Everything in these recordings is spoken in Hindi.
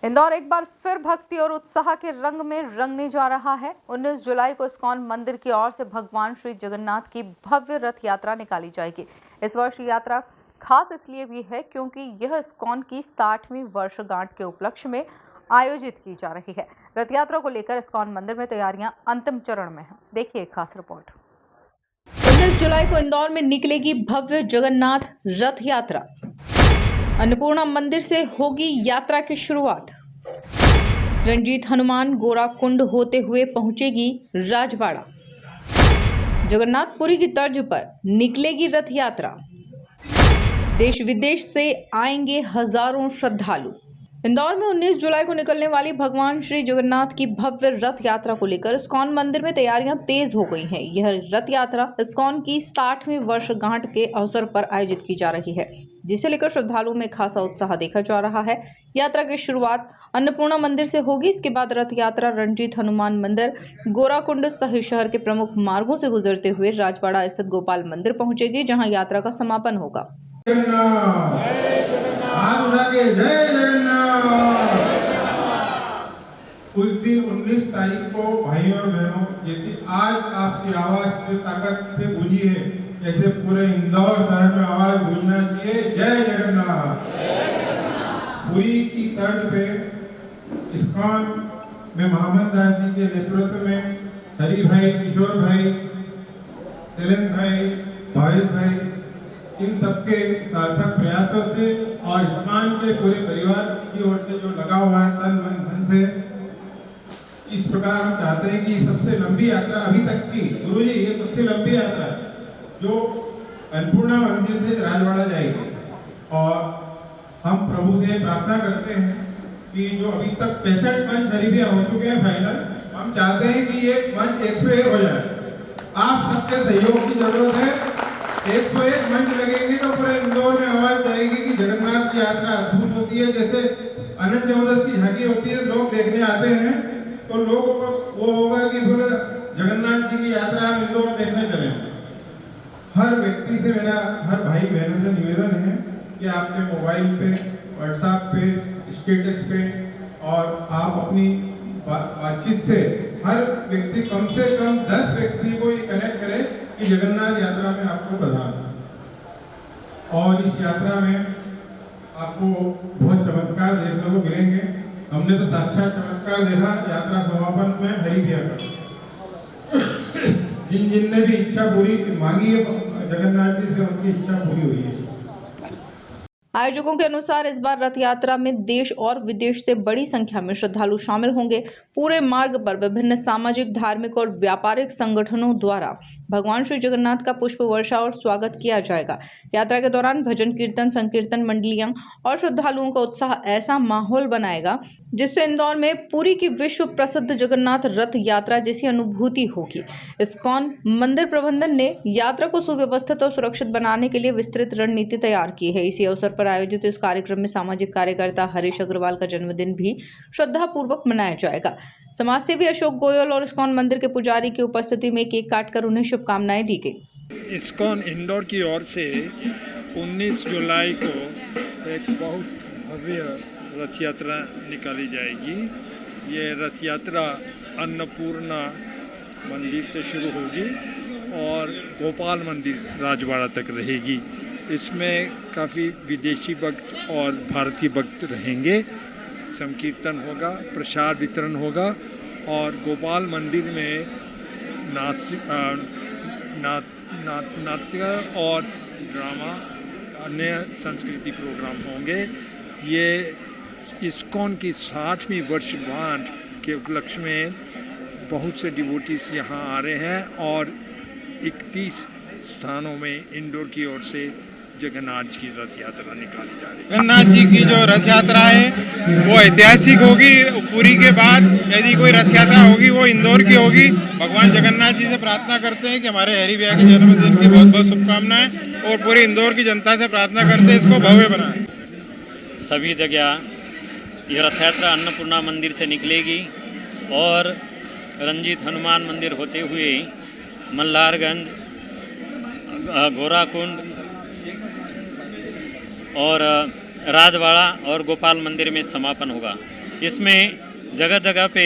इंदौर एक बार फिर भक्ति और उत्साह के रंग में रंगने जा रहा है। 19 जुलाई को इस्कॉन मंदिर की ओर से भगवान श्री जगन्नाथ की भव्य रथ यात्रा निकाली जाएगी। इस वर्ष यात्रा खास इसलिए भी है क्योंकि यह इस्कॉन की 60वीं वर्षगांठ के उपलक्ष्य में आयोजित की जा रही है। रथ यात्रा को लेकर इस्कॉन मंदिर में तैयारियां अंतिम चरण में हैं। देखिए एक खास रिपोर्ट। 19 जुलाई को इंदौर में निकलेगी भव्य जगन्नाथ रथ यात्रा। अन्नपूर्णा मंदिर से होगी यात्रा की शुरुआत। रंजीत हनुमान गोरा कुंड होते हुए पहुंचेगी राजवाड़ा। जगन्नाथपुरी की तर्ज पर निकलेगी रथ यात्रा। देश विदेश से आएंगे हजारों श्रद्धालु। इंदौर में 19 जुलाई को निकलने वाली भगवान श्री जगन्नाथ की भव्य रथ यात्रा को लेकर इस्कॉन मंदिर में तैयारियां तेज हो गई हैं। यह रथ यात्रा इस्कॉन की 60वीं वर्षगांठ के अवसर पर आयोजित की जा रही है, जिसे लेकर श्रद्धालुओं में खासा उत्साह देखा जा रहा है। यात्रा की शुरुआत अन्नपूर्णा मंदिर से होगी। इसके बाद रथ यात्रा रंजीत हनुमान मंदिर, गोराकुंड सहित शहर के प्रमुख मार्गों से गुजरते हुए राजवाड़ा स्थित गोपाल मंदिर पहुंचेगी, जहां यात्रा का समापन होगा। उस दिन 19 तारीख को भाइयों और बहनों, जैसे आज आपकी आवाज से ताकत से गूंजी है, जैसे पूरे इंदौर शहर में आवाज गूंजना चाहिए, जय जगन्नाथ। पुरी की तर्ज पे इस्कॉन में मोहम्मद दास जी के नेतृत्व में हरि भाई, किशोर भाई, शैलेंद्र भाई, भावेश भाई, इन सबके सार्थक प्रयासों से और इस्कॉन के पूरे परिवार की ओर से जो लगा हुआ है तन मन धन से, इस प्रकार हम चाहते हैं कि सबसे लंबी यात्रा अभी तक की, गुरुजी ये सबसे लंबी यात्रा जो अन्नपूर्णा मंदिर से राजवाड़ा जाएगी। और हम प्रभु से प्रार्थना करते हैं कि जो अभी तक 65 मंच खरीदे हो चुके हैं फाइनल, हम चाहते हैं कि ये मंच 101 हो जाए। आप सबके सहयोग की जरूरत है। 101 मंच लगेंगे तो पूरे इंदौर में आवाज जाएगी कि जगन्नाथ की यात्रा अद्भुत होती है। जैसे अनंत चतुर्दशी की झांकी होती है, लोग देखने आते हैं तो लोगों को वो होगा कि बोले जगन्नाथ जी की यात्रा हम इंदौर देखने चले। हर व्यक्ति से मेरा, हर भाई बहनों से निवेदन है कि आपके मोबाइल पे, व्हाट्सएप पे, स्टेटस पे और आप अपनी बातचीत से हर व्यक्ति, कम से कम 10 व्यक्ति को ये कनेक्ट करे कि जगन्नाथ यात्रा में आपको बधाई। और इस यात्रा में आपको बहुत चमत्कार देखने को मिलेंगे। हमने तो साक्षात चमत्कार देखा यात्रा समापन में हरि भैया का। जिन ने भी इच्छा पूरी मांगी है जगन्नाथ जी से, उनकी इच्छा पूरी हुई है। आयोजकों के अनुसार इस बार रथ यात्रा में देश और विदेश से बड़ी संख्या में श्रद्धालु शामिल होंगे। पूरे मार्ग पर विभिन्न सामाजिक, धार्मिक और व्यापारिक संगठनों द्वारा भगवान श्री जगन्नाथ का पुष्प वर्षा और स्वागत किया जाएगा। यात्रा के दौरान भजन कीर्तन, संकीर्तन मंडलियां और श्रद्धालुओं का उत्साह ऐसा माहौल बनाएगा जिससे इंदौर में पुरी की विश्व प्रसिद्ध जगन्नाथ रथ यात्रा जैसी अनुभूति होगी। इस्कॉन मंदिर प्रबंधन ने यात्रा को सुव्यवस्थित और सुरक्षित बनाने के लिए विस्तृत रणनीति तैयार की है। इसी अवसर पर आयोजित इस कार्यक्रम में सामाजिक कार्यकर्ता हरीश अग्रवाल का जन्मदिन भी श्रद्धापूर्वक मनाया जाएगा। समाज सेवी अशोक गोयल और इस्कॉन मंदिर के पुजारी की उपस्थिति में केक काटकर उन्हें शुभकामनाएं दी गई। इस्कॉन इंदौर की ओर से 19 जुलाई को एक बहुत भव्य रथ यात्रा निकाली जाएगी। ये रथ यात्रा अन्नपूर्णा मंदिर से शुरू होगी और गोपाल मंदिर राजवाड़ा तक रहेगी। इसमें काफ़ी विदेशी भक्त और भारतीय भक्त रहेंगे। संकीर्तन होगा, प्रसाद वितरण होगा और गोपाल मंदिर में नाट्य और ड्रामा, अन्य संस्कृति प्रोग्राम होंगे। ये इस्कॉन की 60वीं वर्षगांठ के उपलक्ष्य में बहुत से डिवोटीज यहाँ आ रहे हैं और 31 स्थानों में इंदौर की ओर से जगन्नाथ जी की रथ यात्रा निकाली जा रही है। जगन्नाथ जी की जो रथ यात्रा है वो ऐतिहासिक होगी। पुरी के बाद यदि कोई रथ यात्रा होगी वो इंदौर की होगी। भगवान जगन्नाथ जी से प्रार्थना करते हैं कि हमारे हरि भैया के जन्मदिन की बहुत बहुत शुभकामनाएं और पूरी इंदौर की जनता से प्रार्थना करते हैं इसको भव्य बनाएं। सभी जगह ये रथ यात्रा अन्नपूर्णा मंदिर से निकलेगी और रंजीत हनुमान मंदिर होते हुए मल्हारगंज, गोराकुंड और राजवाड़ा और गोपाल मंदिर में समापन होगा। इसमें जगह जगह पे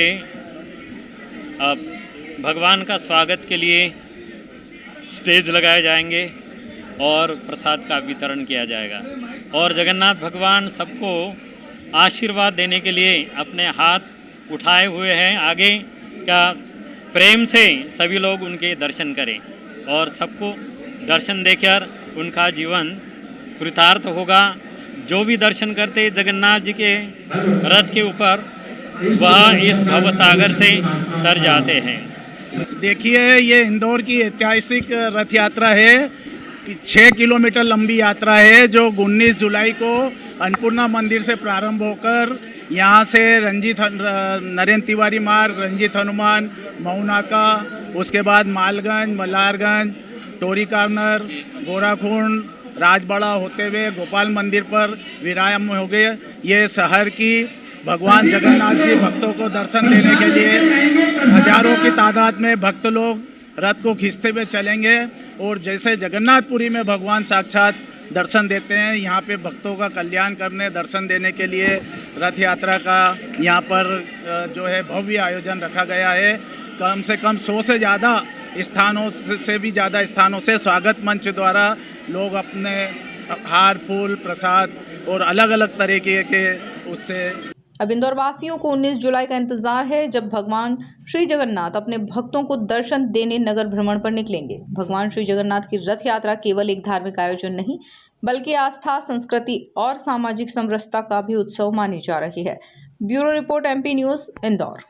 भगवान का स्वागत के लिए स्टेज लगाए जाएंगे और प्रसाद का वितरण किया जाएगा। और जगन्नाथ भगवान सबको आशीर्वाद देने के लिए अपने हाथ उठाए हुए हैं आगे का, प्रेम से सभी लोग उनके दर्शन करें और सबको दर्शन देकर उनका जीवन कृतार्थ होगा। जो भी दर्शन करते जगन्नाथ जी के रथ के ऊपर वह इस भवसागर से तर जाते हैं। देखिए, ये इंदौर की ऐतिहासिक रथ यात्रा है। 6 किलोमीटर लंबी यात्रा है जो 19 जुलाई को अन्नपूर्णा मंदिर से प्रारंभ होकर यहाँ से नरेंद्र तिवारी मार्ग, रंजीत हनुमान, मऊनाका, उसके बाद मालगंज, मल्हारगंज, टोरी कार्नर, गोराखुंड, राजबाड़ा होते हुए गोपाल मंदिर पर विराम हो गए। ये शहर की भगवान जगन्नाथ जी भक्तों को दर्शन देने के लिए हजारों की तादाद में भक्त लोग रथ को खींचते हुए चलेंगे। और जैसे जगन्नाथपुरी में भगवान साक्षात दर्शन देते हैं, यहाँ पे भक्तों का कल्याण करने, दर्शन देने के लिए रथ यात्रा का यहाँ पर जो है भव्य आयोजन रखा गया है। कम से कम 100 से ज़्यादा स्थानों से भी ज़्यादा स्थानों से स्वागत मंच द्वारा लोग अपने हार, फूल, प्रसाद और अलग अलग तरीके के उससे। अब इंदौर वासियों को 19 जुलाई का इंतजार है, जब भगवान श्री जगन्नाथ अपने भक्तों को दर्शन देने नगर भ्रमण पर निकलेंगे। भगवान श्री जगन्नाथ की रथ यात्रा केवल एक धार्मिक आयोजन नहीं, बल्कि आस्था, संस्कृति और सामाजिक समरसता का भी उत्सव मानी जा रही है। Bureau report, MP news, Indore.